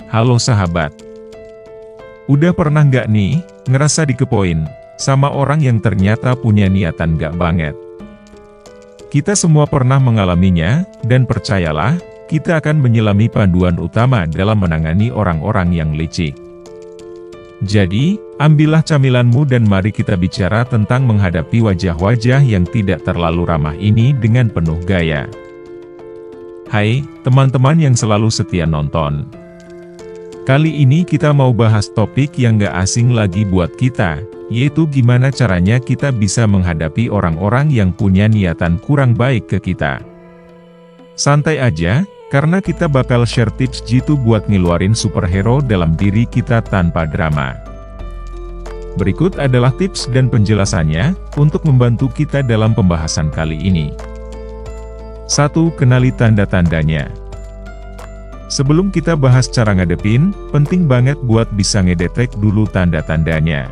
Halo sahabat. Udah pernah nggak nih, ngerasa dikepoin sama orang yang ternyata punya niatan nggak banget? Kita semua pernah mengalaminya, dan percayalah, kita akan menyelami panduan utama dalam menangani orang-orang yang licik. Jadi, ambillah camilanmu dan mari kita bicara tentang menghadapi wajah-wajah yang tidak terlalu ramah ini dengan penuh gaya. Hai, teman-teman yang selalu setia nonton. Kali ini kita mau bahas topik yang gak asing lagi buat kita, yaitu gimana caranya kita bisa menghadapi orang-orang yang punya niatan kurang baik ke kita. Santai aja, karena kita bakal share tips jitu buat ngeluarin superhero dalam diri kita tanpa drama. Berikut adalah tips dan penjelasannya, untuk membantu kita dalam pembahasan kali ini. 1. Kenali tanda-tandanya. Sebelum kita bahas cara ngadepin, penting banget buat bisa ngedetek dulu tanda-tandanya.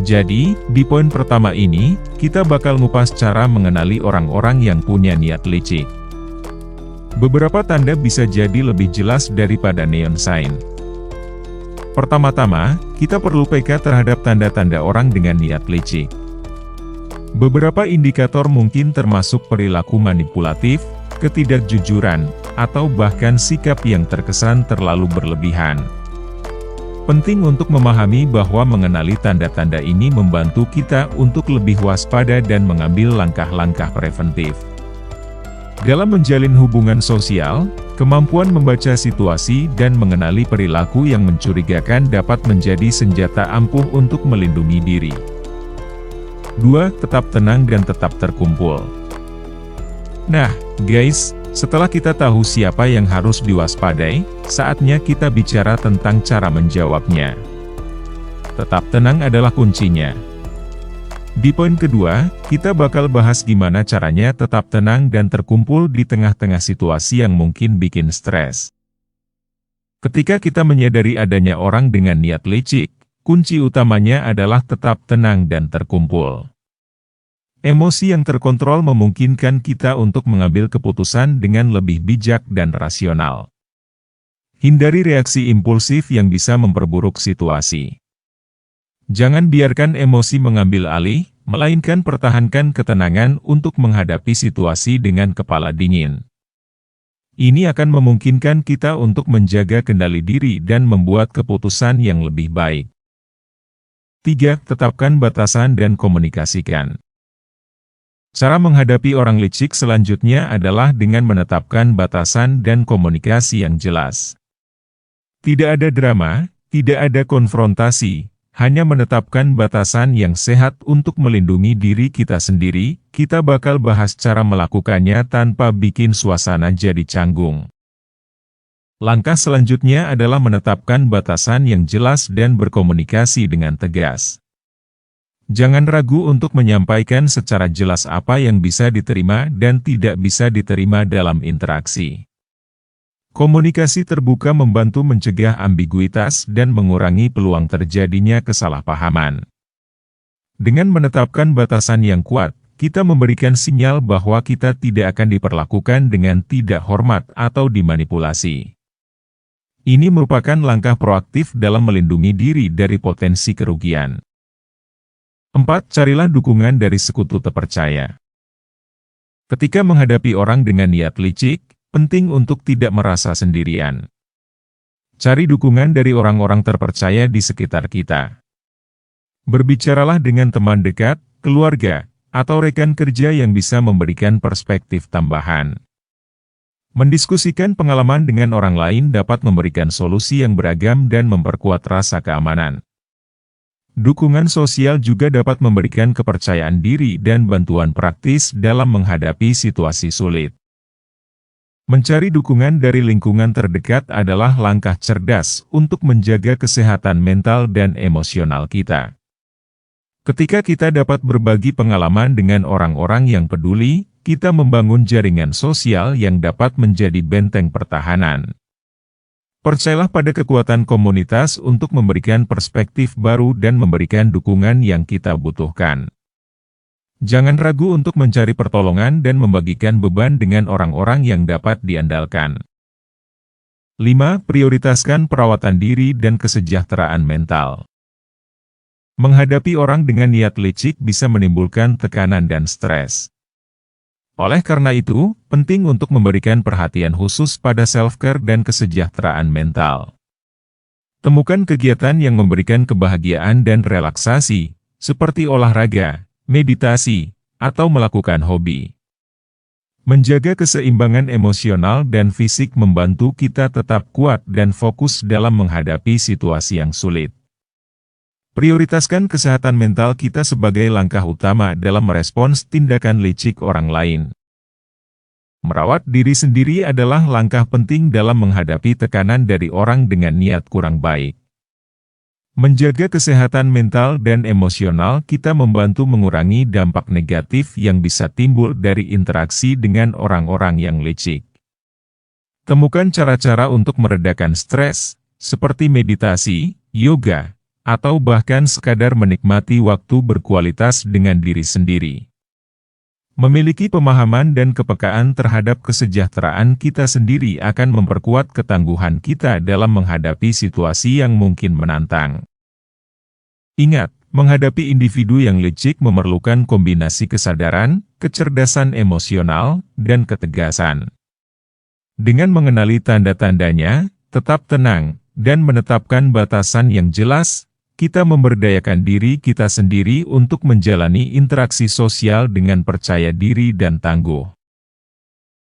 Jadi, di poin pertama ini, kita bakal ngupas cara mengenali orang-orang yang punya niat licik. Beberapa tanda bisa jadi lebih jelas daripada neon sign. Pertama-tama, kita perlu peka terhadap tanda-tanda orang dengan niat licik. Beberapa indikator mungkin termasuk perilaku manipulatif, ketidakjujuran, atau bahkan sikap yang terkesan terlalu berlebihan. Penting untuk memahami bahwa mengenali tanda-tanda ini membantu kita untuk lebih waspada dan mengambil langkah-langkah preventif. Dalam menjalin hubungan sosial, kemampuan membaca situasi dan mengenali perilaku yang mencurigakan dapat menjadi senjata ampuh untuk melindungi diri. 2. Tetap tenang dan tetap terkumpul. Nah, guys, setelah kita tahu siapa yang harus diwaspadai, saatnya kita bicara tentang cara menjawabnya. Tetap tenang adalah kuncinya. Di poin kedua, kita bakal bahas gimana caranya tetap tenang dan terkumpul di tengah-tengah situasi yang mungkin bikin stres. Ketika kita menyadari adanya orang dengan niat licik, kunci utamanya adalah tetap tenang dan terkumpul. Emosi yang terkontrol memungkinkan kita untuk mengambil keputusan dengan lebih bijak dan rasional. Hindari reaksi impulsif yang bisa memperburuk situasi. Jangan biarkan emosi mengambil alih, melainkan pertahankan ketenangan untuk menghadapi situasi dengan kepala dingin. Ini akan memungkinkan kita untuk menjaga kendali diri dan membuat keputusan yang lebih baik. 3. Tetapkan batasan dan komunikasikan. Cara menghadapi orang licik selanjutnya adalah dengan menetapkan batasan dan komunikasi yang jelas. Tidak ada drama, tidak ada konfrontasi, hanya menetapkan batasan yang sehat untuk melindungi diri kita sendiri. Kita bakal bahas cara melakukannya tanpa bikin suasana jadi canggung. Langkah selanjutnya adalah menetapkan batasan yang jelas dan berkomunikasi dengan tegas. Jangan ragu untuk menyampaikan secara jelas apa yang bisa diterima dan tidak bisa diterima dalam interaksi. Komunikasi terbuka membantu mencegah ambiguitas dan mengurangi peluang terjadinya kesalahpahaman. Dengan menetapkan batasan yang kuat, kita memberikan sinyal bahwa kita tidak akan diperlakukan dengan tidak hormat atau dimanipulasi. Ini merupakan langkah proaktif dalam melindungi diri dari potensi kerugian. 4. Carilah dukungan dari sekutu terpercaya. Ketika menghadapi orang dengan niat licik, penting untuk tidak merasa sendirian. Cari dukungan dari orang-orang terpercaya di sekitar kita. Berbicaralah dengan teman dekat, keluarga, atau rekan kerja yang bisa memberikan perspektif tambahan. Mendiskusikan pengalaman dengan orang lain dapat memberikan solusi yang beragam dan memperkuat rasa keamanan. Dukungan sosial juga dapat memberikan kepercayaan diri dan bantuan praktis dalam menghadapi situasi sulit. Mencari dukungan dari lingkungan terdekat adalah langkah cerdas untuk menjaga kesehatan mental dan emosional kita. Ketika kita dapat berbagi pengalaman dengan orang-orang yang peduli, kita membangun jaringan sosial yang dapat menjadi benteng pertahanan. Percayalah pada kekuatan komunitas untuk memberikan perspektif baru dan memberikan dukungan yang kita butuhkan. Jangan ragu untuk mencari pertolongan dan membagikan beban dengan orang-orang yang dapat diandalkan. 5. Prioritaskan perawatan diri dan kesejahteraan mental. Menghadapi orang dengan niat licik bisa menimbulkan tekanan dan stres. Oleh karena itu, penting untuk memberikan perhatian khusus pada self-care dan kesejahteraan mental. Temukan kegiatan yang memberikan kebahagiaan dan relaksasi, seperti olahraga, meditasi, atau melakukan hobi. Menjaga keseimbangan emosional dan fisik membantu kita tetap kuat dan fokus dalam menghadapi situasi yang sulit. Prioritaskan kesehatan mental kita sebagai langkah utama dalam merespons tindakan licik orang lain. Merawat diri sendiri adalah langkah penting dalam menghadapi tekanan dari orang dengan niat kurang baik. Menjaga kesehatan mental dan emosional kita membantu mengurangi dampak negatif yang bisa timbul dari interaksi dengan orang-orang yang licik. Temukan cara-cara untuk meredakan stres, seperti meditasi, yoga, atau bahkan sekadar menikmati waktu berkualitas dengan diri sendiri. Memiliki pemahaman dan kepekaan terhadap kesejahteraan kita sendiri akan memperkuat ketangguhan kita dalam menghadapi situasi yang mungkin menantang. Ingat, menghadapi individu yang licik memerlukan kombinasi kesadaran, kecerdasan emosional, dan ketegasan. Dengan mengenali tanda-tandanya, tetap tenang, dan menetapkan batasan yang jelas, kita memberdayakan diri kita sendiri untuk menjalani interaksi sosial dengan percaya diri dan tangguh.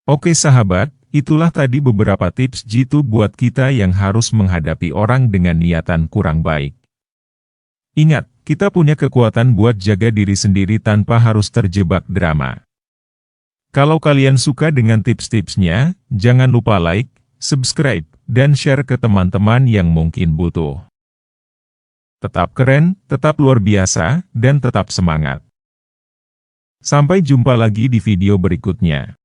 Oke sahabat, itulah tadi beberapa tips jitu buat kita yang harus menghadapi orang dengan niatan kurang baik. Ingat, kita punya kekuatan buat jaga diri sendiri tanpa harus terjebak drama. Kalau kalian suka dengan tips-tipsnya, jangan lupa like, subscribe, dan share ke teman-teman yang mungkin butuh. Tetap keren, tetap luar biasa, dan tetap semangat. Sampai jumpa lagi di video berikutnya.